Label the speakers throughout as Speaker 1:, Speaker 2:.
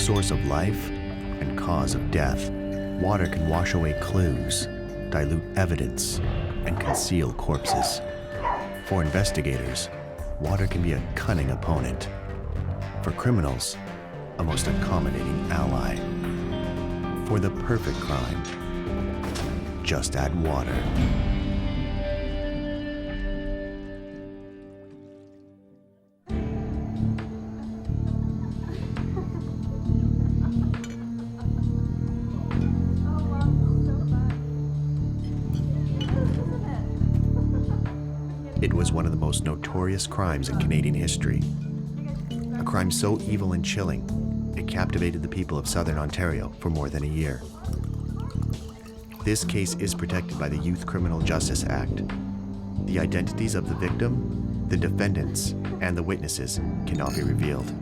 Speaker 1: source of life and cause of death, water can wash away clues, dilute evidence, and conceal corpses. For investigators, water can be a cunning opponent. For criminals, a most accommodating ally. For the perfect crime, just add water. It was one of the most notorious crimes in Canadian history. A crime so evil and chilling, it captivated the people of Southern Ontario for more than a year. This case is protected by the Youth Criminal Justice Act. The identities of the victim, the defendants, and the witnesses cannot be revealed.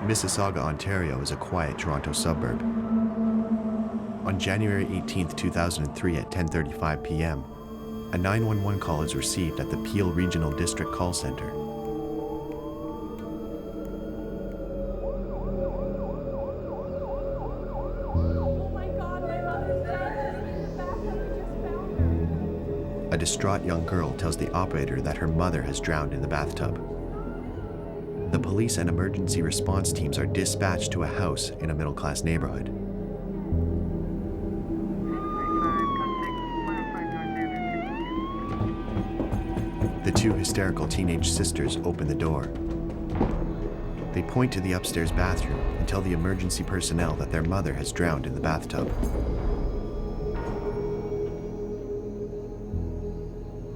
Speaker 1: Mississauga, Ontario is a quiet Toronto suburb. On January 18, 2003 at 10:35 p.m., a 911 call is received at the Peel Regional District Call Center.
Speaker 2: Oh my God, my mother's dead. She's in the bathtub. We just found her.
Speaker 1: A distraught young girl tells the operator that her mother has drowned in the bathtub. The police and emergency response teams are dispatched to a house in a middle-class neighborhood. The two hysterical teenage sisters open the door. They point to the upstairs bathroom and tell the emergency personnel that their mother has drowned in the bathtub.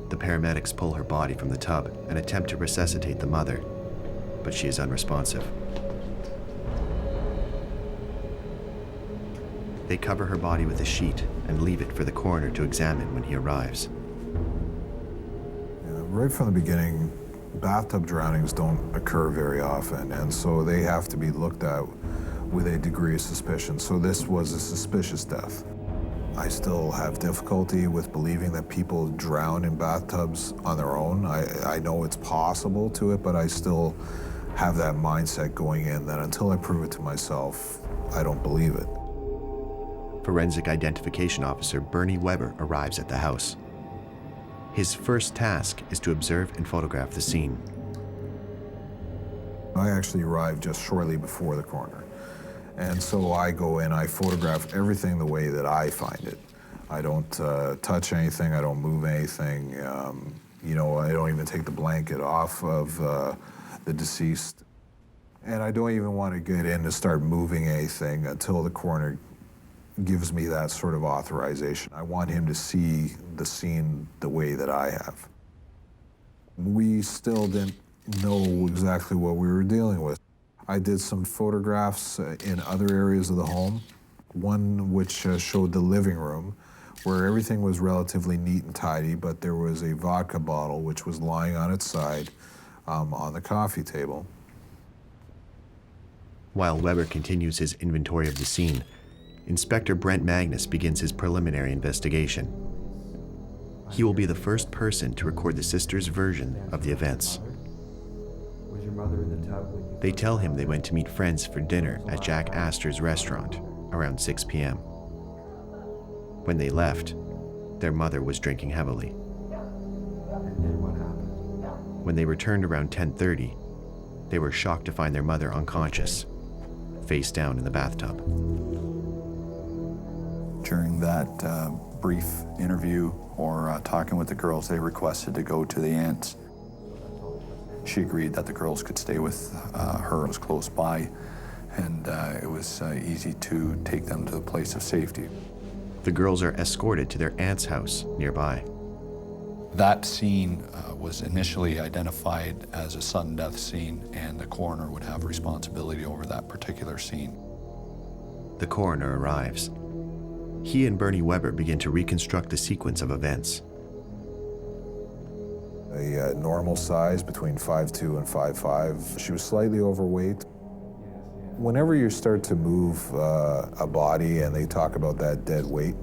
Speaker 1: The paramedics pull her body from the tub and attempt to resuscitate the mother, but she is unresponsive. They cover her body with a sheet and leave it for the coroner to examine when he arrives.
Speaker 3: Right from the beginning, bathtub drownings don't occur very often, and so they have to be looked at with a degree of suspicion. So this was a suspicious death. I still have difficulty with believing that people drown in bathtubs on their own. I know it's possible to it, but I still have that mindset going in that until I prove it to myself, I don't believe it.
Speaker 1: Forensic Identification Officer Bernie Weber arrives at the house. His first task is to observe and photograph the scene.
Speaker 3: I actually arrived just shortly before the coroner. And so I go in, I photograph everything the way that I find it. I don't touch anything, I don't move anything. You know, I don't even take the blanket off of the deceased. And I don't even want to get in to start moving anything until the coroner gives me that sort of authorization. I want him to see the scene the way that I have. We still didn't know exactly what we were dealing with. I did some photographs in other areas of the home, one which showed the living room, where everything was relatively neat and tidy, but there was a vodka bottle which was lying on its side on the coffee table.
Speaker 1: While Weber continues his inventory of the scene, Inspector Brent Magnus begins his preliminary investigation. He will be the first person to record the sisters' version of the events.
Speaker 4: Was your mother in the tub?
Speaker 1: They tell him they went to meet friends for dinner at Jack Astor's restaurant around 6 p.m. When they left, their mother was drinking heavily.
Speaker 4: And then what happened?
Speaker 1: When they returned around 10:30, they were shocked to find their mother unconscious, face down in the bathtub.
Speaker 5: During that brief interview or talking with the girls, they requested to go to the aunts. She agreed that the girls could stay with her. It was close by, and it was easy to take them to the place of safety.
Speaker 1: The girls are escorted to their aunt's house nearby.
Speaker 5: That scene was initially identified as a sudden death scene, and the coroner would have responsibility over that particular scene.
Speaker 1: The coroner arrives. He and Bernie Weber begin to reconstruct the sequence of events.
Speaker 3: A normal size between 5'2" and 5'5". She was slightly overweight. Whenever you start to move a body and they talk about that dead weight,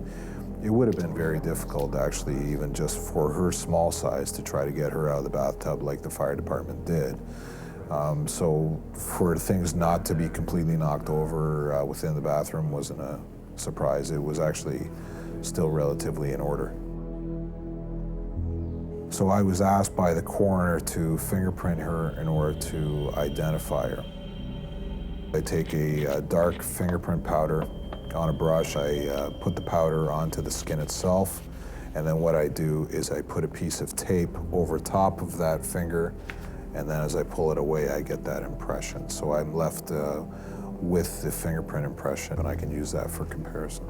Speaker 3: it would have been very difficult, actually, even just for her small size, to try to get her out of the bathtub like the fire department did. So for things not to be completely knocked over within the bathroom wasn't a surprise. It was actually still relatively in order. So I was asked by the coroner to fingerprint her in order to identify her. I take a dark fingerprint powder on a brush. I put the powder onto the skin itself, and then what I do is I put a piece of tape over top of that finger, and then as I pull it away, I get that impression. So I'm left with the fingerprint impression, and I can use that for comparison.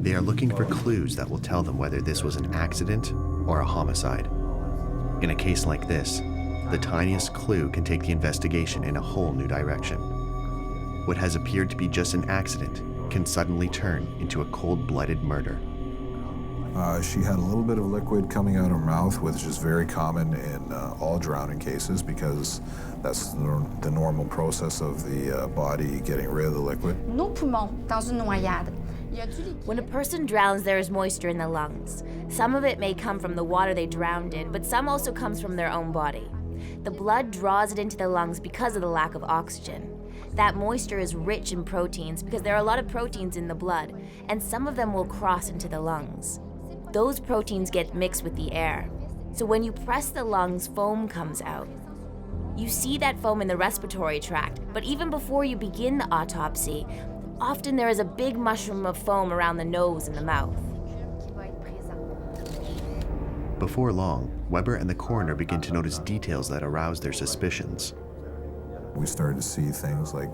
Speaker 1: They are looking for clues that will tell them whether this was an accident or a homicide. In a case like this, the tiniest clue can take the investigation in a whole new direction. What has appeared to be just an accident can suddenly turn into a cold-blooded murder.
Speaker 3: She had a little bit of liquid coming out of her mouth, which is very common in all drowning cases because that's the normal process of the body getting rid of the liquid.
Speaker 6: Nos poumons, dans une noyade.
Speaker 7: When a person drowns, there is moisture in the lungs. Some of it may come from the water they drowned in, but some also comes from their own body. The blood draws it into the lungs because of the lack of oxygen. That moisture is rich in proteins because there are a lot of proteins in the blood, and some of them will cross into the lungs. Those proteins get mixed with the air. So when you press the lungs, foam comes out. You see that foam in the respiratory tract, but even before you begin the autopsy, often there is a big mushroom of foam around the nose and the mouth.
Speaker 1: Before long, Weber and the coroner begin to notice details that arouse their suspicions.
Speaker 3: We started to see things like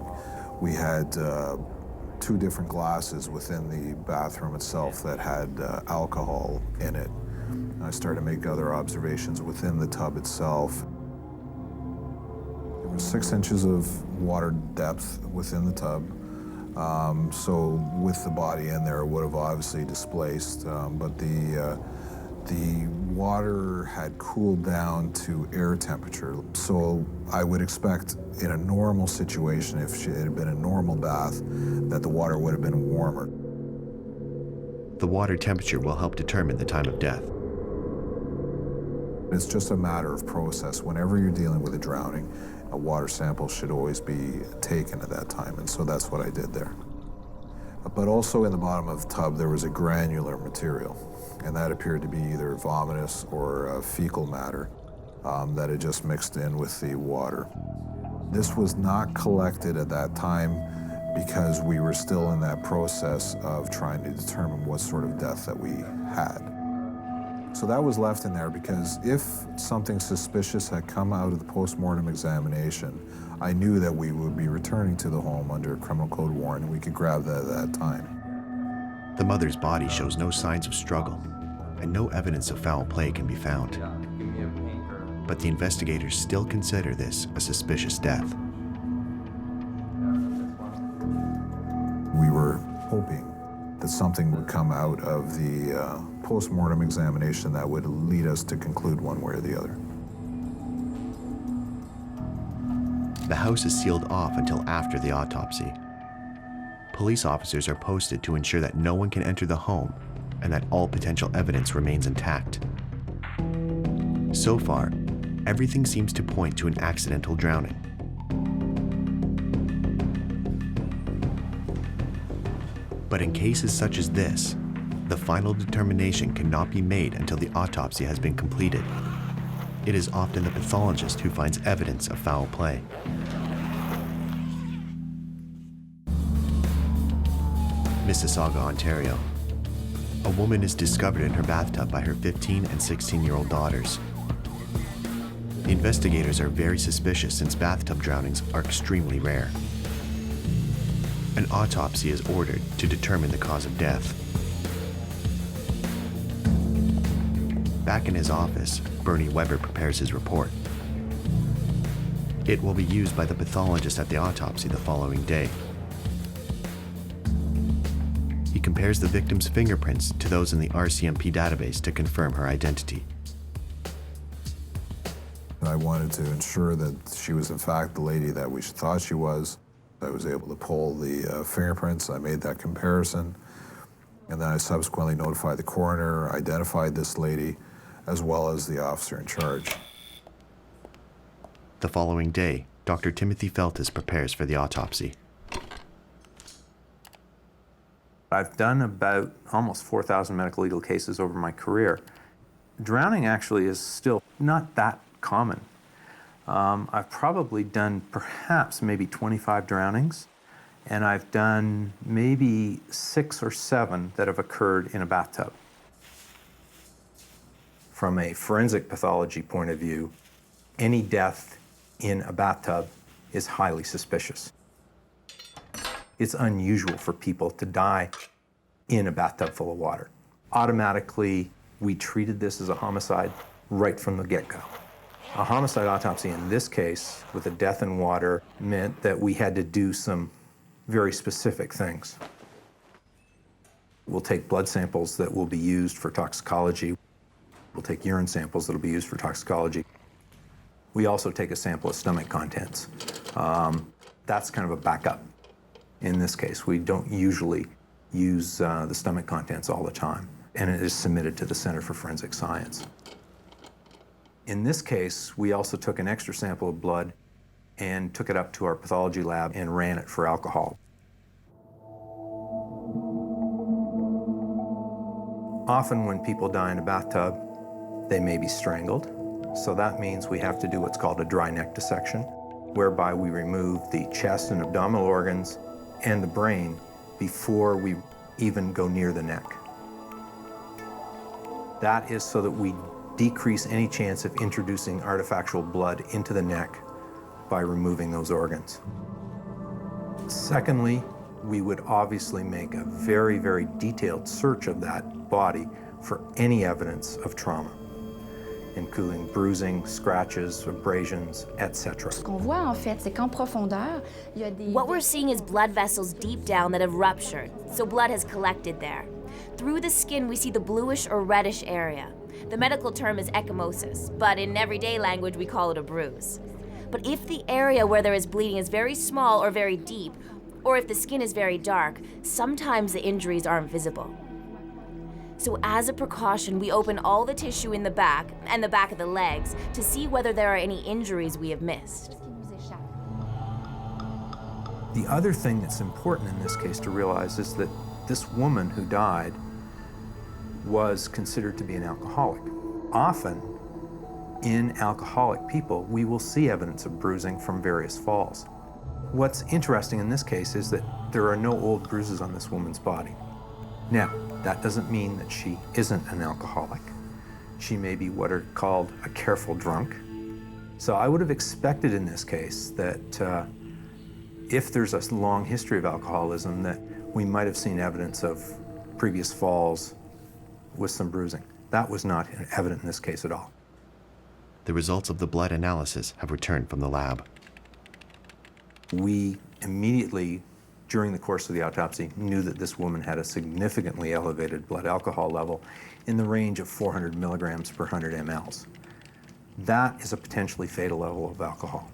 Speaker 3: we had 2 different glasses within the bathroom itself that had alcohol in it. I started to make other observations within the tub itself. There was 6 inches of water depth within the tub. So with the body in there, it would have obviously displaced, but the water had cooled down to air temperature. So I would expect in a normal situation, if it had been a normal bath, that the water would have been warmer.
Speaker 1: The water temperature will help determine the time of death.
Speaker 3: It's just a matter of process. Whenever you're dealing with a drowning, a water sample should always be taken at that time, and so that's what I did there. But also in the bottom of the tub, there was a granular material, and that appeared to be either vomitous or fecal matter that had just mixed in with the water. This was not collected at that time because we were still in that process of trying to determine what sort of death that we had. So that was left in there because if something suspicious had come out of the post-mortem examination, I knew that we would be returning to the home under a criminal code warrant, and we could grab that at that time.
Speaker 1: The mother's body shows no signs of struggle, and no evidence of foul play can be found. But the investigators still consider this a suspicious death.
Speaker 3: We were hoping that something would come out of the post-mortem examination that would lead us to conclude one way or the other.
Speaker 1: The house is sealed off until after the autopsy. Police officers are posted to ensure that no one can enter the home and that all potential evidence remains intact. So far, everything seems to point to an accidental drowning. But in cases such as this, the final determination cannot be made until the autopsy has been completed. It is often the pathologist who finds evidence of foul play. Mississauga, Ontario. A woman is discovered in her bathtub by her 15 and 16-year-old daughters. The investigators are very suspicious since bathtub drownings are extremely rare. An autopsy is ordered to determine the cause of death. Back in his office, Bernie Weber prepares his report. It will be used by the pathologist at the autopsy the following day. He compares the victim's fingerprints to those in the RCMP database to confirm her identity.
Speaker 3: I wanted to ensure that she was in fact the lady that we thought she was. I was able to pull the fingerprints. I made that comparison. And then I subsequently notified the coroner, identified this lady, as well as the officer in charge.
Speaker 1: The following day, Dr. Timothy Feltis prepares for the autopsy.
Speaker 8: I've done about almost 4,000 medical legal cases over my career. Drowning actually is still not that common. I've probably done perhaps maybe 25 drownings, and I've done maybe 6 or 7 that have occurred in a bathtub. From a forensic pathology point of view, any death in a bathtub is highly suspicious. It's unusual for people to die in a bathtub full of water. Automatically, we treated this as a homicide right from the get-go. A homicide autopsy in this case, with a death in water, meant that we had to do some very specific things. We'll take blood samples that will be used for toxicology. We'll take urine samples that will be used for toxicology. We also take a sample of stomach contents. That's kind of a backup. In this case, we don't usually use the stomach contents all the time, and it is submitted to the Center for Forensic Science. In this case, we also took an extra sample of blood and took it up to our pathology lab and ran it for alcohol. Often when people die in a bathtub, they may be strangled. So that means we have to do what's called a dry neck dissection, whereby we remove the chest and abdominal organs and the brain before we even go near the neck. That is so that we decrease any chance of introducing artifactual blood into the neck by removing those organs. Secondly, we would obviously make a very, very detailed search of that body for any evidence of trauma, including bruising, scratches, abrasions, etc.
Speaker 6: Ce qu'on voit en fait, c'est qu'en profondeur, il y a des...
Speaker 7: What we're seeing is blood vessels deep down that have ruptured, so blood has collected there. Through the skin, we see the bluish or reddish area. The medical term is ecchymosis, but in everyday language, we call it a bruise. But if the area where there is bleeding is very small or very deep, or if the skin is very dark, sometimes the injuries aren't visible. So as a precaution, we open all the tissue in the back and the back of the legs to see whether there are any injuries we have missed.
Speaker 8: The other thing that's important in this case to realize is that this woman who died was considered to be an alcoholic. Often, in alcoholic people, we will see evidence of bruising from various falls. What's interesting in this case is that there are no old bruises on this woman's body. Now, that doesn't mean that she isn't an alcoholic. She may be what are called a careful drunk. So I would have expected in this case that if there's a long history of alcoholism, that we might have seen evidence of previous falls with some bruising. That was not evident in this case at all.
Speaker 1: The results of the blood analysis have returned from the lab.
Speaker 8: We immediately, during the course of the autopsy, knew that this woman had a significantly elevated blood alcohol level in the range of 400 milligrams per 100 mLs. That is a potentially fatal level of alcohol.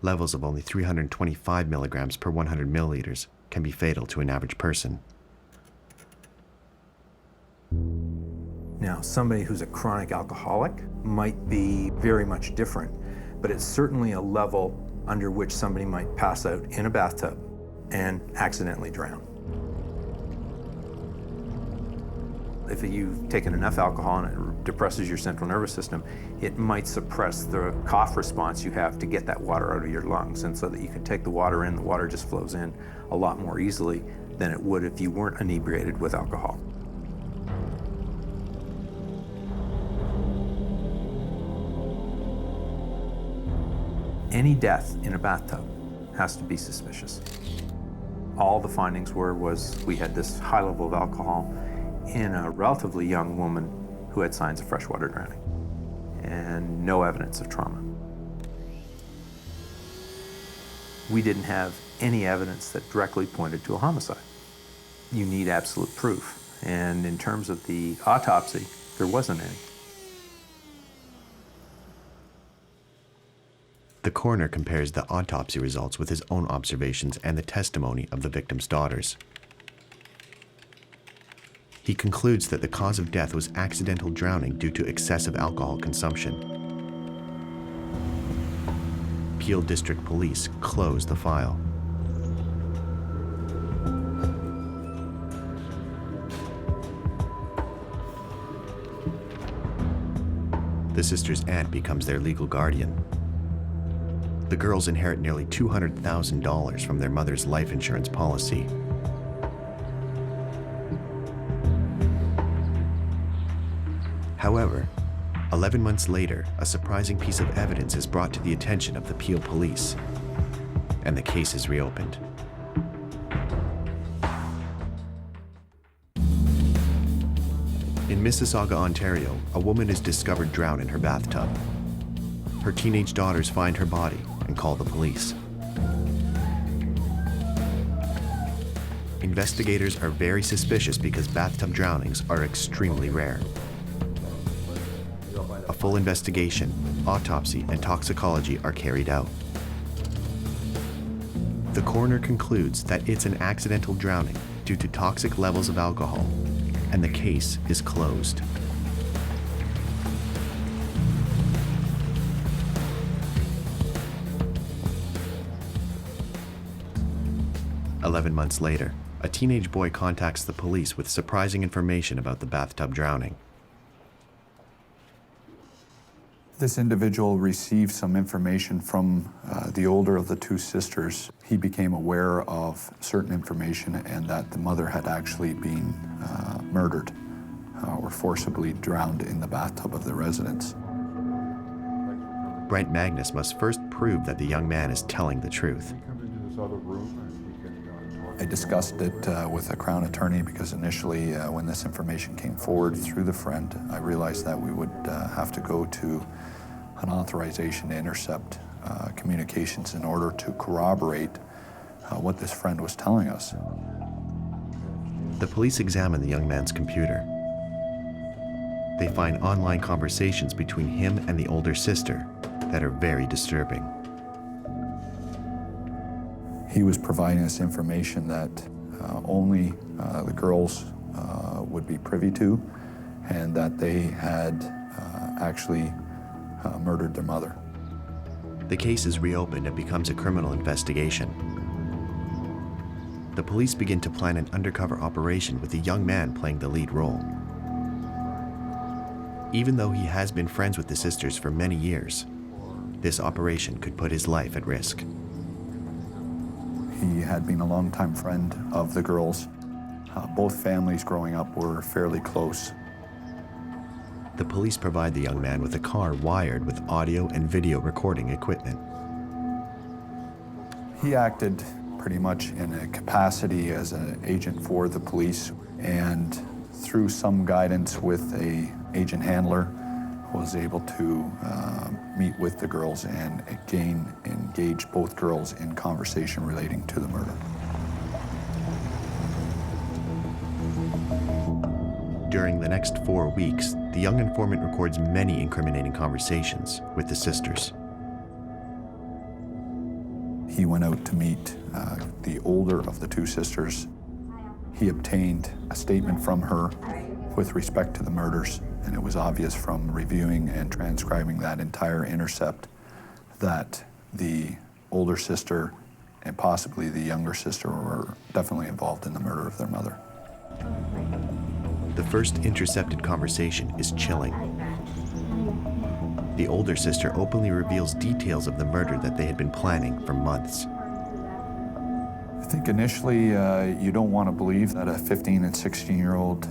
Speaker 1: Levels of only 325 milligrams per 100 milliliters can be fatal to an average person.
Speaker 8: Now, somebody who's a chronic alcoholic might be very much different, but it's certainly a level under which somebody might pass out in a bathtub and accidentally drown. If you've taken enough alcohol and it depresses your central nervous system, it might suppress the cough response you have to get that water out of your lungs. And so that you can take the water in, the water just flows in a lot more easily than it would if you weren't inebriated with alcohol. Any death in a bathtub has to be suspicious. All the findings was we had this high level of alcohol in a relatively young woman who had signs of freshwater drowning and no evidence of trauma. We didn't have any evidence that directly pointed to a homicide. You need absolute proof, and in terms of the autopsy, there wasn't any.
Speaker 1: The coroner compares the autopsy results with his own observations and the testimony of the victim's daughters. He concludes that the cause of death was accidental drowning due to excessive alcohol consumption. Peel District Police closed the file. The sister's aunt becomes their legal guardian. The girls inherit nearly $200,000 from their mother's life insurance policy. However, 11 months later, a surprising piece of evidence is brought to the attention of the Peel police, and the case is reopened. In Mississauga, Ontario, a woman is discovered drowned in her bathtub. Her teenage daughters find her body and call the police. Investigators are very suspicious because bathtub drownings are extremely rare. A full investigation, autopsy, and toxicology are carried out. The coroner concludes that it's an accidental drowning due to toxic levels of alcohol, and the case is closed. "11 months later, a teenage boy contacts the police with surprising information about the bathtub drowning.
Speaker 5: This individual received some information from the older of the two sisters. He became aware of certain information and that the mother had actually been murdered or forcibly drowned in the bathtub of the residence.
Speaker 1: Brent Magnus must first prove that the young man is telling the truth.
Speaker 5: I discussed it with a Crown attorney because initially when this information came forward through the friend, I realized that we would have to go to an authorization to intercept communications in order to corroborate what this friend was telling us.
Speaker 1: The police examine the young man's computer. They find online conversations between him and the older sister that are very disturbing.
Speaker 5: He was providing us information that only the girls would be privy to, and that they had actually murdered their mother.
Speaker 1: The case is reopened and becomes a criminal investigation. The police begin to plan an undercover operation with the young man playing the lead role. Even though he has been friends with the sisters for many years, this operation could put his life at risk.
Speaker 5: He had been a longtime friend of the girls. Both families growing up were fairly close.
Speaker 1: The police provide the young man with a car wired with audio and video recording equipment.
Speaker 5: He acted pretty much in a capacity as an agent for the police, and through some guidance with an agent handler, was able to meet with the girls and again engage both girls in conversation relating to the murder.
Speaker 1: During the next 4 weeks, the young informant records many incriminating conversations with the sisters.
Speaker 5: He went out to meet the older of the two sisters. He obtained a statement from her with respect to the murders, and it was obvious from reviewing and transcribing that entire intercept that the older sister and possibly the younger sister were definitely involved in the murder of their mother.
Speaker 1: The first intercepted conversation is chilling. The older sister openly reveals details of the murder that they had been planning for months.
Speaker 5: I think initially you don't want to believe that a 15 and 16-year-old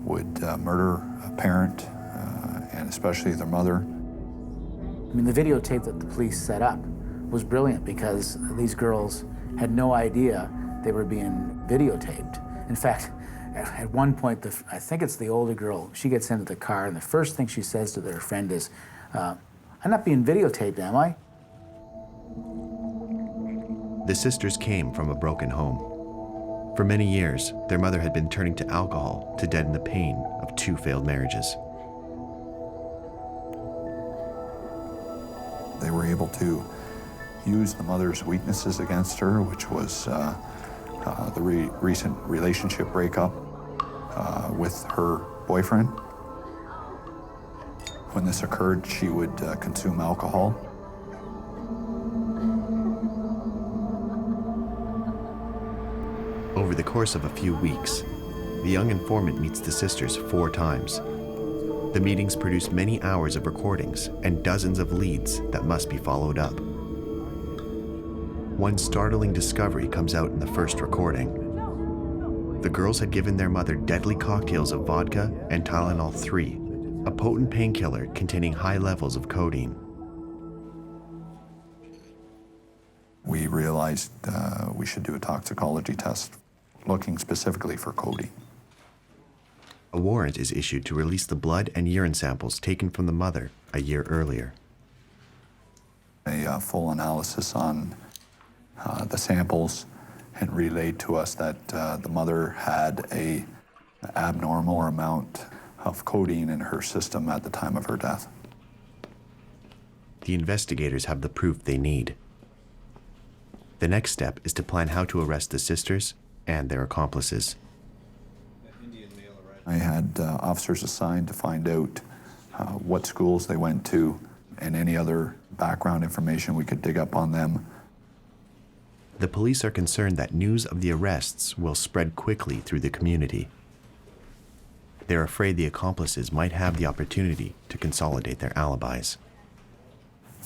Speaker 5: would murder a parent, and especially their mother.
Speaker 9: I mean, the videotape that the police set up was brilliant because these girls had no idea they were being videotaped. In fact, At one point, I think it's the older girl, she gets into the car, and the first thing she says to their friend is, I'm not being videotaped, am I?
Speaker 1: The sisters came from a broken home. For many years, their mother had been turning to alcohol to deaden the pain of 2 failed marriages.
Speaker 5: They were able to use the mother's weaknesses against her, which was the recent relationship breakup with her boyfriend. When this occurred, she would consume alcohol.
Speaker 1: Over the course of a few weeks, the young informant meets the sisters 4 times. The meetings produce many hours of recordings and dozens of leads that must be followed up. One startling discovery comes out in the first recording. The girls had given their mother deadly cocktails of vodka and Tylenol 3, a potent painkiller containing high levels of codeine.
Speaker 5: We realized we should do a toxicology test looking specifically for codeine.
Speaker 1: A warrant is issued to release the blood and urine samples taken from the mother a year earlier.
Speaker 5: A full analysis on the samples and relayed to us that the mother had an abnormal amount of codeine in her system at the time of her death.
Speaker 1: The investigators have the proof they need. The next step is to plan how to arrest the sisters and their accomplices.
Speaker 5: I had officers assigned to find out what schools they went to and any other background information we could dig up on them.
Speaker 1: The police are concerned that news of the arrests will spread quickly through the community. They're afraid the accomplices might have the opportunity to consolidate their alibis.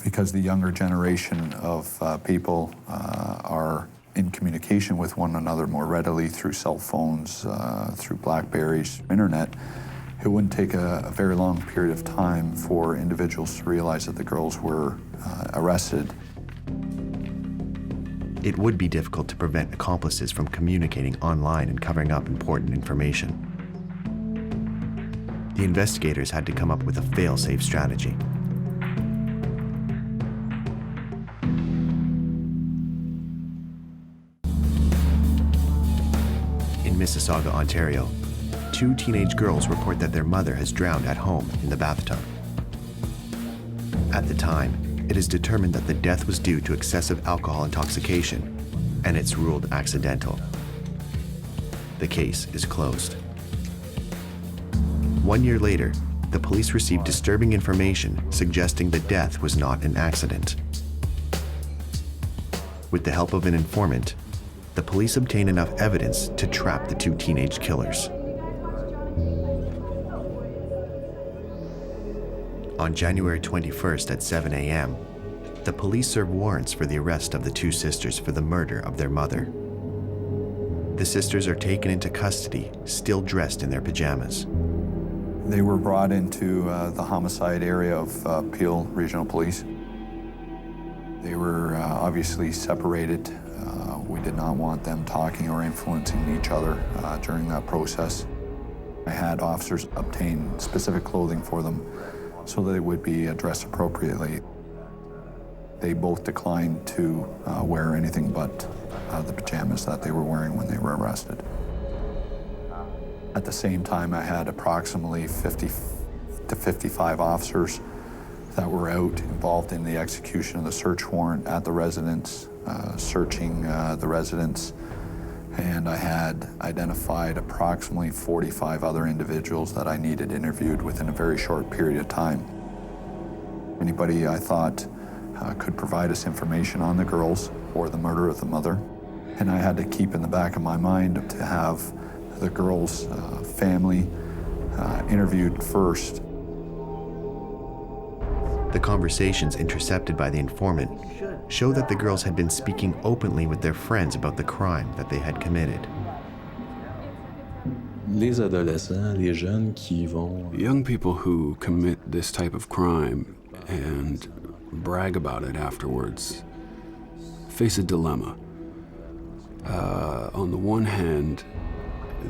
Speaker 5: Because the younger generation of people are in communication with one another more readily through cell phones, through Blackberries, internet, it wouldn't take a very long period of time for individuals to realize that the girls were arrested.
Speaker 1: It would be difficult to prevent accomplices from communicating online and covering up important information. The investigators had to come up with a fail-safe strategy. In Mississauga, Ontario, 2 teenage girls report that their mother has drowned at home in the bathtub. At the time, it is determined that the death was due to excessive alcohol intoxication, and it's ruled accidental. The case is closed. 1 year later, the police received disturbing information suggesting the death was not an accident. With the help of an informant, the police obtained enough evidence to trap the 2 teenage killers. On January 21st at 7 a.m., the police served warrants for the arrest of the 2 sisters for the murder of their mother. The sisters are taken into custody, still dressed in their pajamas.
Speaker 5: They were brought into the homicide area of Peel Regional Police. They were obviously separated. We did not want them talking or influencing each other during that process. I had officers obtain specific clothing for them so that they would be dressed appropriately. They both declined to wear anything but the pajamas that they were wearing when they were arrested. At the same time, I had approximately 50 to 55 officers that were out involved in the execution of the search warrant at the residence, searching the residence, and I had identified approximately 45 other individuals that I needed interviewed within a very short period of time. Anybody I thought could provide us information on the girls or the murder of the mother, and I had to keep in the back of my mind to have the girls' family interviewed first.
Speaker 1: The conversations intercepted by the informant show that the girls had been speaking openly with their friends about the crime that they had committed.
Speaker 10: Young people who commit this type of crime and brag about it afterwards face a dilemma. On the one hand,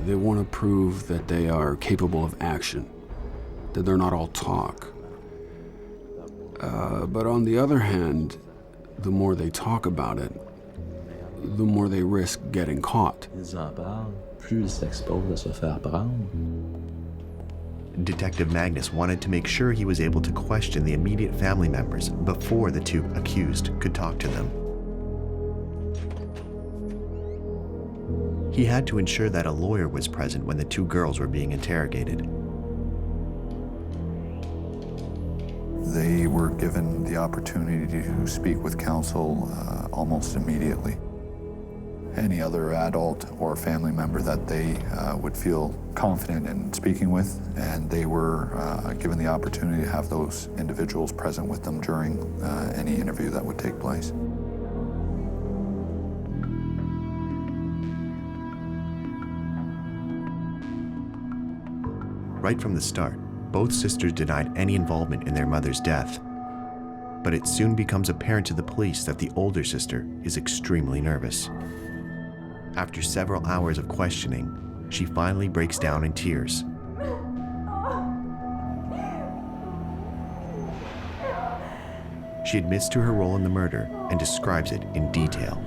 Speaker 10: They want to prove that they are capable of action, that they're not all talk. But on the other hand, the more they talk about it, the more they risk getting caught.
Speaker 11: Ils en parlent, plus ils s'exposent à se faire prendre.
Speaker 1: Detective Magnus wanted to make sure he was able to question the immediate family members before the two accused could talk to them. He had to ensure that a lawyer was present when the two girls were being interrogated.
Speaker 5: They were given the opportunity to speak with counsel almost immediately. Any other adult or family member that they would feel confident in speaking with, and they were given the opportunity to have those individuals present with them during any interview that would take place.
Speaker 1: Right from the start, both sisters denied any involvement in their mother's death. But it soon becomes apparent to the police that the older sister is extremely nervous. After several hours of questioning, she finally breaks down in tears. She admits to her role in the murder and describes it in detail.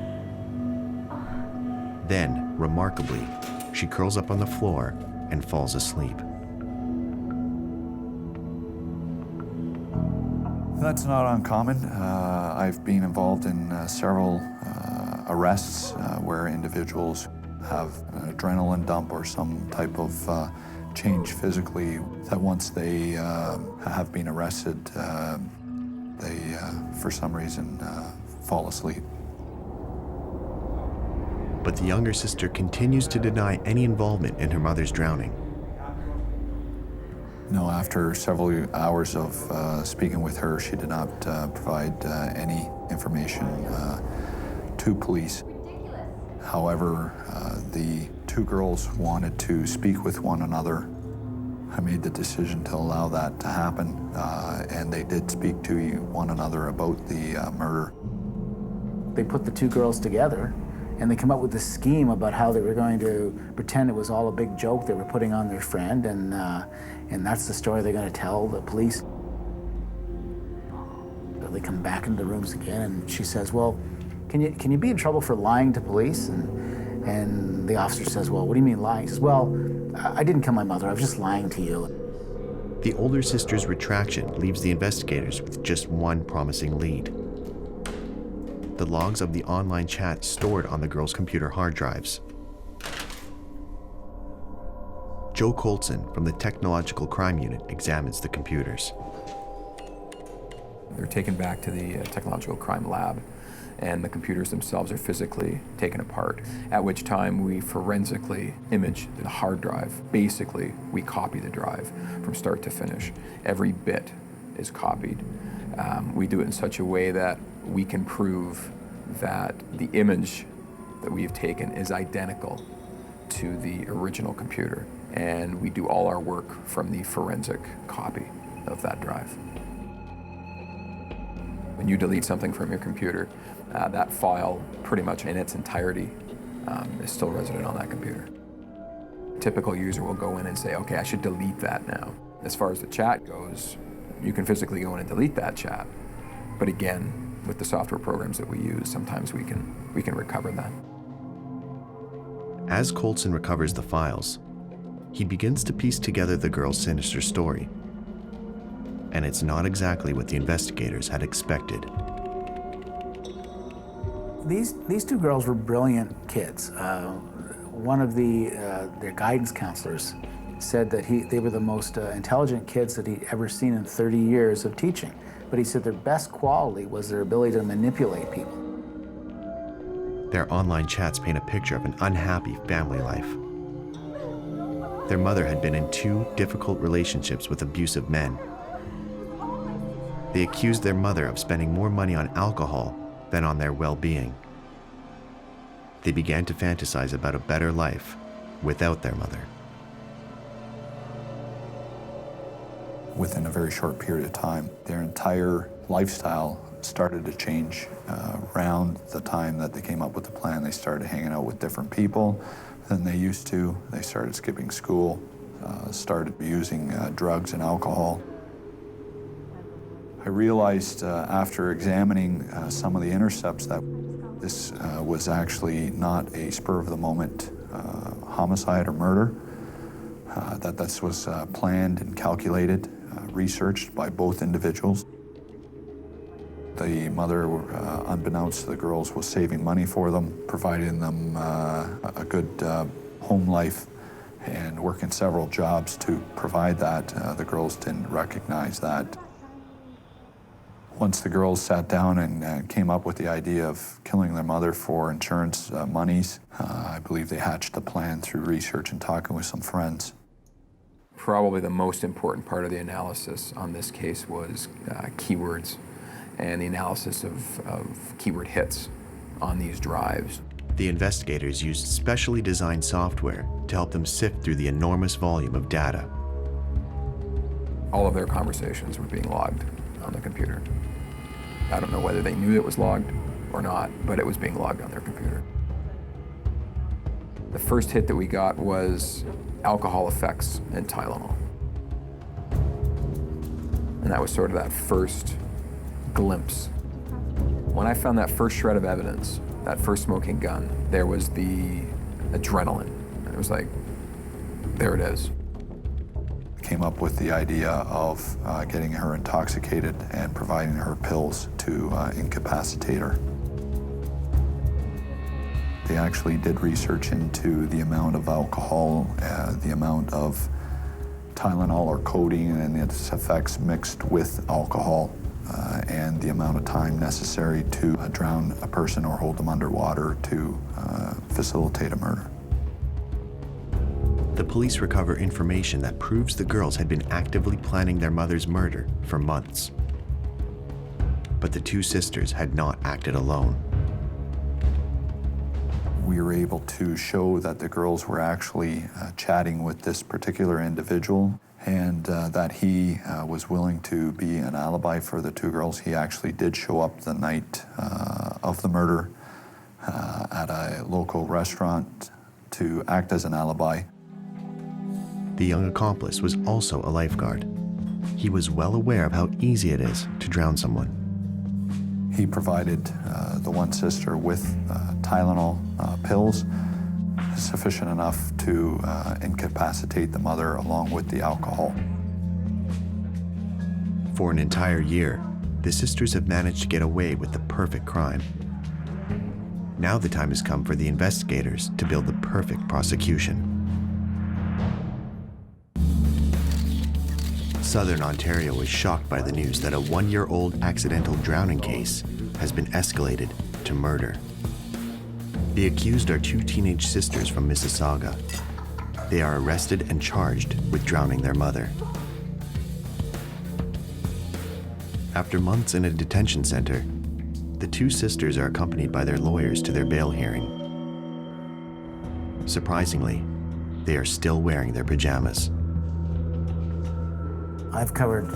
Speaker 1: Then, remarkably, she curls up on the floor and falls asleep.
Speaker 5: That's not uncommon. I've been involved in several arrests where individuals have an adrenaline dump or some type of change physically, that once they have been arrested, they, for some reason, fall asleep.
Speaker 1: But the younger sister continues to deny any involvement in her mother's drowning.
Speaker 5: No, after several hours of speaking with her, she did not provide any information to police. However, the two girls wanted to speak with one another. I made the decision to allow that to happen, and they did speak to one another about the murder.
Speaker 9: They put the two girls together, and they come up with this scheme about how they were going to pretend it was all a big joke they were putting on their friend, and that's the story they're going to tell the police. They come back into the rooms again, and she says, well, can you be in trouble for lying to police? And the officer says, well, what do you mean lying? He says, well, I didn't kill my mother, I was just lying to you.
Speaker 1: The older sister's retraction leaves the investigators with just one promising lead: the logs of the online chat stored on the girls' computer hard drives. Joe Colson from the Technological Crime Unit examines the computers.
Speaker 8: They're taken back to the Technological Crime Lab, and the computers themselves are physically taken apart, at which time we forensically image the hard drive. Basically, we copy the drive from start to finish. Every bit is copied. We do it in such a way that we can prove that the image that we have taken is identical to the original computer, and we do all our work from the forensic copy of that drive. When you delete something from your computer, that file, pretty much in its entirety, is still resident on that computer. A typical user will go in and say, okay, I should delete that now. As far as the chat goes, you can physically go in and delete that chat. But again, with the software programs that we use, sometimes we can recover that.
Speaker 1: As Colson recovers the files, he begins to piece together the girl's sinister story. And it's not exactly what the investigators had expected.
Speaker 9: These two girls were brilliant kids. One of their guidance counselors said that they were the most intelligent kids that he'd ever seen in 30 years of teaching. But he said their best quality was their ability to manipulate people.
Speaker 1: Their online chats paint a picture of an unhappy family life. Their mother had been in 2 difficult relationships with abusive men. They accused their mother of spending more money on alcohol than on their well-being. They began to fantasize about a better life without their mother.
Speaker 5: Within a very short period of time, their entire lifestyle started to change. Around the time that they came up with the plan, they started hanging out with different people, than they used to. They started skipping school, started using drugs and alcohol. I realized after examining some of the intercepts that this was actually not a spur-of-the-moment homicide or murder, that this was planned and calculated, researched by both individuals. The mother, unbeknownst to the girls, was saving money for them, providing them a good home life, and working several jobs to provide that. The girls didn't recognize that. Once the girls sat down and came up with the idea of killing their mother for insurance monies, I believe they hatched a plan through research and talking with some friends.
Speaker 8: Probably the most important part of the analysis on this case was keywords and the analysis of keyword hits on these drives.
Speaker 1: The investigators used specially designed software to help them sift through the enormous volume of data.
Speaker 8: All of their conversations were being logged on the computer. I don't know whether they knew it was logged or not, but it was being logged on their computer. The first hit that we got was alcohol effects and Tylenol. And that was sort of that first glimpse. When I found that first shred of evidence, that first smoking gun, there was the adrenaline. It was like, there it is.
Speaker 5: Came up with the idea of getting her intoxicated and providing her pills to incapacitate her. They actually did research into the amount of alcohol, the amount of Tylenol or codeine and its effects mixed with alcohol, and the amount of time necessary to drown a person or hold them underwater to facilitate a murder.
Speaker 1: The police recover information that proves the girls had been actively planning their mother's murder for months. But the two sisters had not acted alone.
Speaker 5: We were able to show that the girls were actually chatting with this particular individual, and that he was willing to be an alibi for the two girls. He actually did show up the night of the murder at a local restaurant to act as an alibi.
Speaker 1: The young accomplice was also a lifeguard. He was well aware of how easy it is to drown someone.
Speaker 5: He provided the one sister with Tylenol pills, sufficient enough to incapacitate the mother along with the alcohol.
Speaker 1: For an entire year, the sisters have managed to get away with the perfect crime. Now the time has come for the investigators to build the perfect prosecution. Southern Ontario is shocked by the news that a one-year-old accidental drowning case has been escalated to murder. The accused are two teenage sisters from Mississauga. They are arrested and charged with drowning their mother. After months in a detention center, the two sisters are accompanied by their lawyers to their bail hearing. Surprisingly, they are still wearing their pajamas.
Speaker 9: I've covered,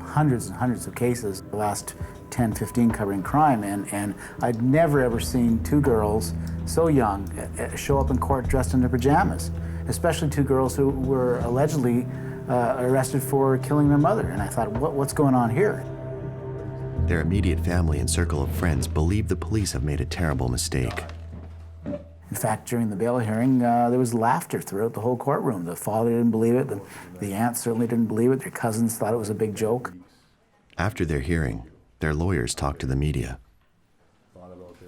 Speaker 9: hundreds and hundreds of cases, the last 10, 15 covering crime, and I'd never ever seen two girls so young show up in court dressed in their pajamas, especially two girls who were allegedly arrested for killing their mother. And I thought, what's going on here?
Speaker 1: Their immediate family and circle of friends believe the police have made a terrible mistake.
Speaker 9: In fact, during the bail hearing, there was laughter throughout the whole courtroom. The father didn't believe it, the aunt certainly didn't believe it, their cousins thought it was a big joke.
Speaker 1: After their hearing, their lawyers talked to the media.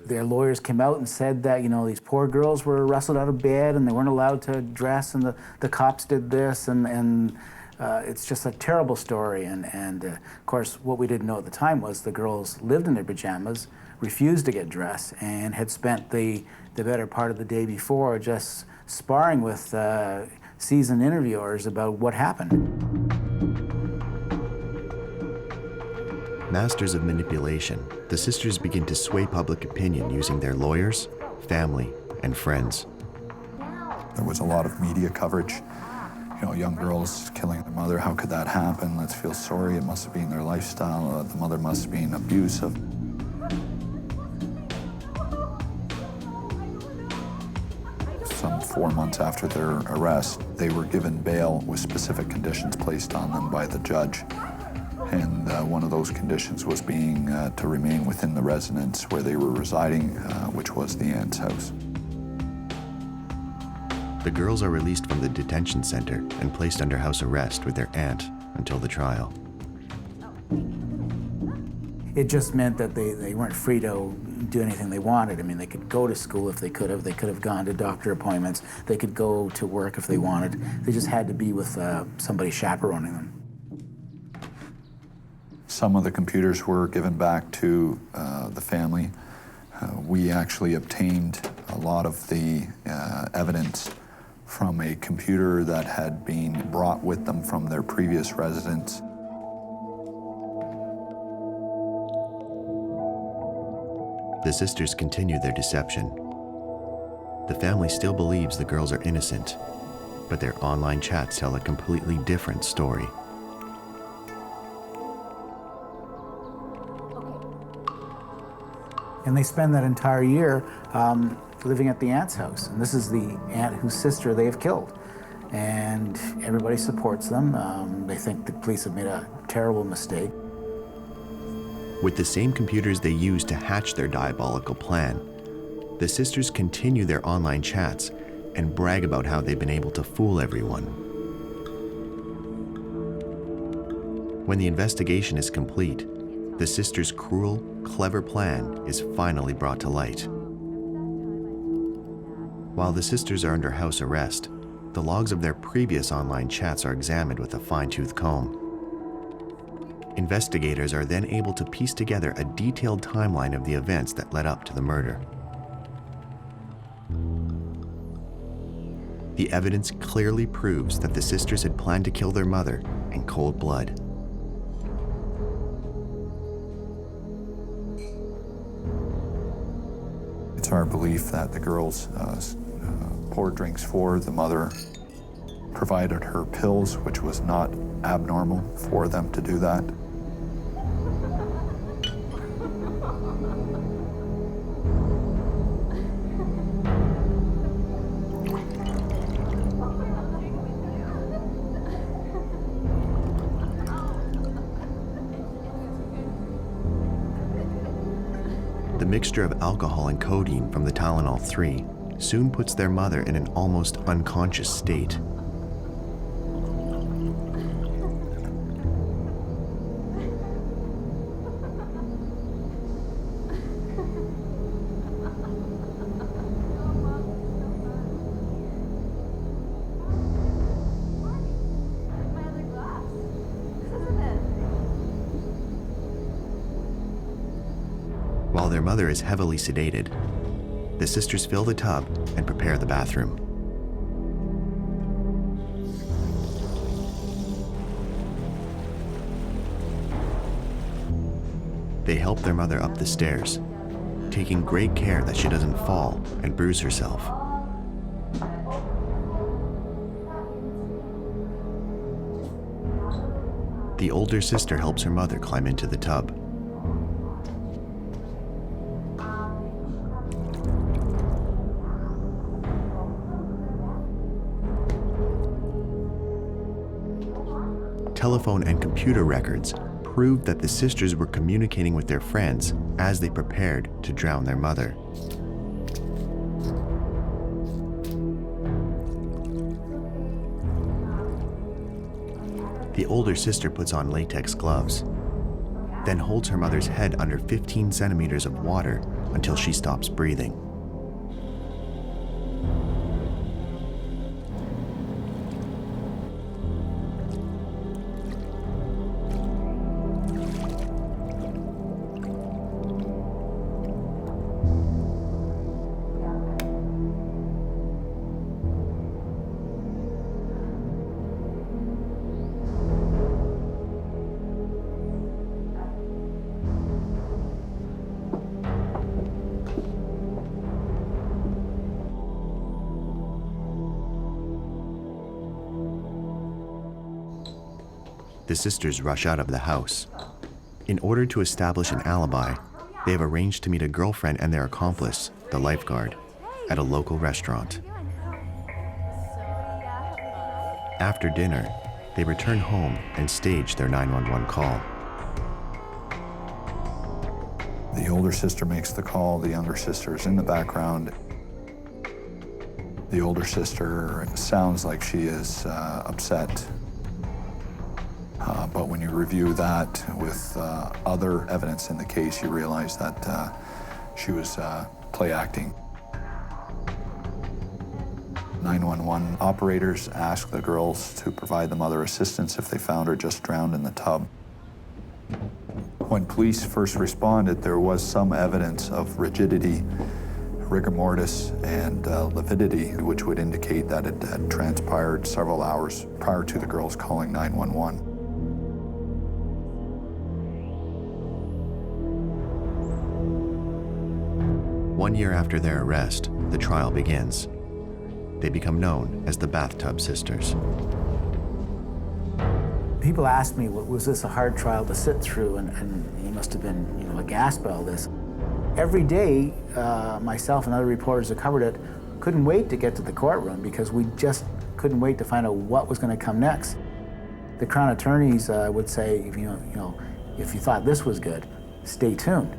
Speaker 9: Their lawyers came out and said that, these poor girls were wrestled out of bed and they weren't allowed to dress, and the cops did this, and it's just a terrible story. And of course, what we didn't know at the time was the girls lived in their pajamas, refused to get dressed, and had spent the better part of the day before just sparring with seasoned interviewers about what happened.
Speaker 1: Masters of manipulation, the sisters begin to sway public opinion using their lawyers, family, and friends.
Speaker 5: There was a lot of media coverage. Young girls killing their mother, how could that happen? Let's feel sorry, it must have been their lifestyle, the mother must have been abusive. some 4 months after their arrest, they were given bail with specific conditions placed on them by the judge. And one of those conditions was being to remain within the residence where they were residing, which was the aunt's house.
Speaker 1: The girls are released from the detention center and placed under house arrest with their aunt until the trial.
Speaker 9: It just meant that they weren't free to do anything they wanted. I mean, they could go to school if they could have. They could have gone to doctor appointments. They could go to work if they wanted. They just had to be with somebody chaperoning them.
Speaker 5: Some of the computers were given back to the family. We actually obtained a lot of the evidence from a computer that had been brought with them from their previous residence.
Speaker 1: The sisters continue their deception. The family still believes the girls are innocent, but their online chats tell a completely different story.
Speaker 9: And they spend that entire year living at the aunt's house. And this is the aunt whose sister they have killed. And everybody supports them. They think the police have made a terrible mistake.
Speaker 1: With the same computers they used to hatch their diabolical plan, the sisters continue their online chats and brag about how they've been able to fool everyone. When the investigation is complete, the sisters' cruel, clever plan is finally brought to light. While the sisters are under house arrest, the logs of their previous online chats are examined with a fine-tooth comb. Investigators are then able to piece together a detailed timeline of the events that led up to the murder. The evidence clearly proves that the sisters had planned to kill their mother in cold blood.
Speaker 5: It's our belief that the girls poured drinks for the mother, provided her pills, which was not abnormal for them to do that.
Speaker 1: The mixture of alcohol and codeine from the Tylenol 3 soon puts their mother in an almost unconscious state. While their mother is heavily sedated, the sisters fill the tub and prepare the bathroom. They help their mother up the stairs, taking great care that she doesn't fall and bruise herself. The older sister helps her mother climb into the tub. Telephone and computer records proved that the sisters were communicating with their friends as they prepared to drown their mother. The older sister puts on latex gloves, then holds her mother's head under 15 centimeters of water until she stops breathing. The sisters rush out of the house. In order to establish an alibi, they have arranged to meet a girlfriend and their accomplice, the lifeguard, at a local restaurant. After dinner, they return home and stage their 911 call.
Speaker 5: The older sister makes the call, the younger sister is in the background. The older sister sounds like she is upset. But when you review that with other evidence in the case, you realize that she was play acting. 911 operators asked the girls to provide the mother assistance if they found her just drowned in the tub. When police first responded, there was some evidence of rigidity, rigor mortis, and lividity, which would indicate that it had transpired several hours prior to the girls calling 911.
Speaker 1: One year after their arrest, the trial begins. They become known as the Bathtub Sisters.
Speaker 9: People ask me, was this a hard trial to sit through? And you must have been, aghast by all this. Every day, myself and other reporters that covered it couldn't wait to get to the courtroom because we just couldn't wait to find out what was going to come next. The Crown attorneys would say, if you thought this was good, stay tuned.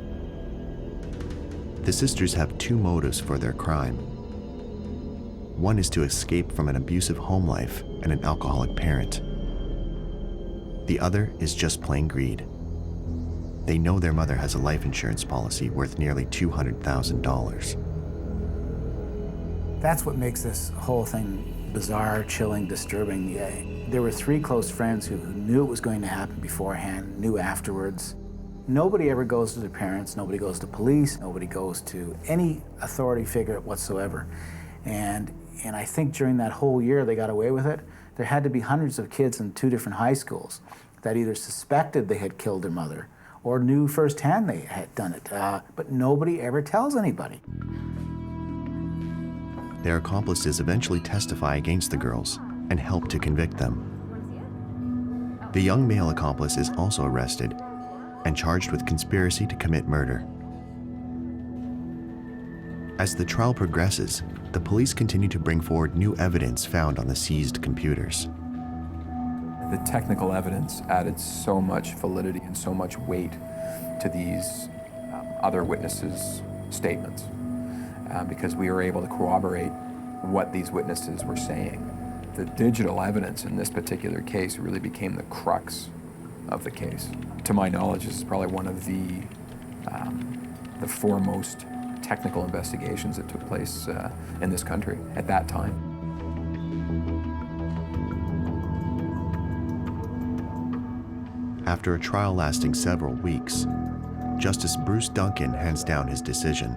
Speaker 1: The sisters have two motives for their crime. One is to escape from an abusive home life and an alcoholic parent. The other is just plain greed. They know their mother has a life insurance policy worth nearly $200,000.
Speaker 9: That's what makes this whole thing bizarre, chilling, disturbing. There were three close friends who knew it was going to happen beforehand, knew afterwards. Nobody ever goes to their parents, nobody goes to police, nobody goes to any authority figure whatsoever. And I think during that whole year they got away with it. There had to be hundreds of kids in two different high schools that either suspected they had killed their mother or knew firsthand they had done it, but nobody ever tells anybody.
Speaker 1: Their accomplices eventually testify against the girls and help to convict them. The young male accomplice is also arrested and charged with conspiracy to commit murder. As the trial progresses, the police continue to bring forward new evidence found on the seized computers.
Speaker 8: The technical evidence added so much validity and so much weight to these other witnesses' statements because we were able to corroborate what these witnesses were saying. The digital evidence in this particular case really became the crux of the case. To my knowledge, this is probably one of the foremost technical investigations that took place in this country at that time.
Speaker 1: After a trial lasting several weeks, Justice Bruce Duncan hands down his decision.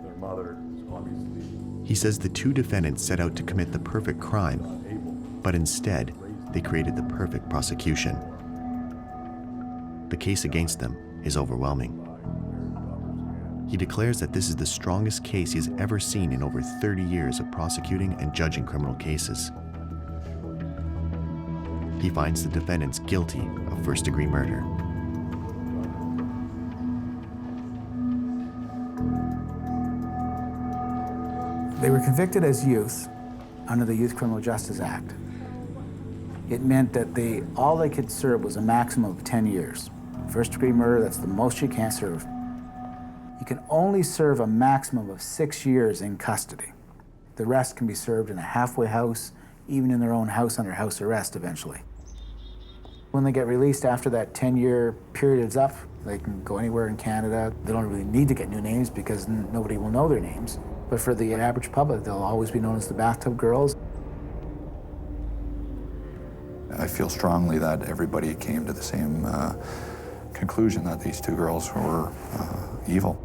Speaker 5: Their mother is obviously...
Speaker 1: He says the two defendants set out to commit the perfect crime, but instead, they created the perfect prosecution. The case against them is overwhelming. He declares that this is the strongest case he has ever seen in over 30 years of prosecuting and judging criminal cases. He finds the defendants guilty of first-degree murder.
Speaker 9: They were convicted as youth under the Youth Criminal Justice Act. It meant that all they could serve was a maximum of 10 years. First-degree murder, that's the most you can serve. You can only serve a maximum of 6 years in custody. The rest can be served in a halfway house, even in their own house under house arrest eventually. When they get released after that 10-year period is up, they can go anywhere in Canada. They don't really need to get new names because nobody will know their names. But for the average public, they'll always be known as the Bathtub Girls.
Speaker 5: I feel strongly that everybody came to the same conclusion that these two girls were evil.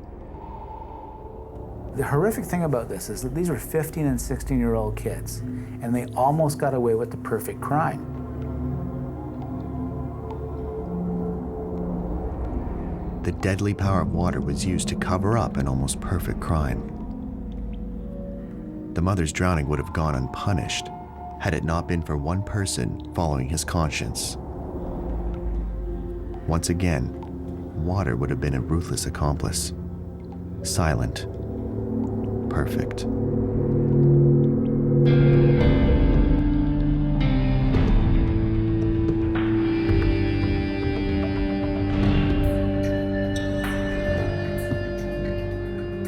Speaker 9: The horrific thing about this is that these were 15 and 16-year-old kids, and they almost got away with the perfect crime.
Speaker 1: The deadly power of water was used to cover up an almost perfect crime. The mother's drowning would have gone unpunished had it not been for one person following his conscience. Once again, water would have been a ruthless accomplice. Silent. Perfect.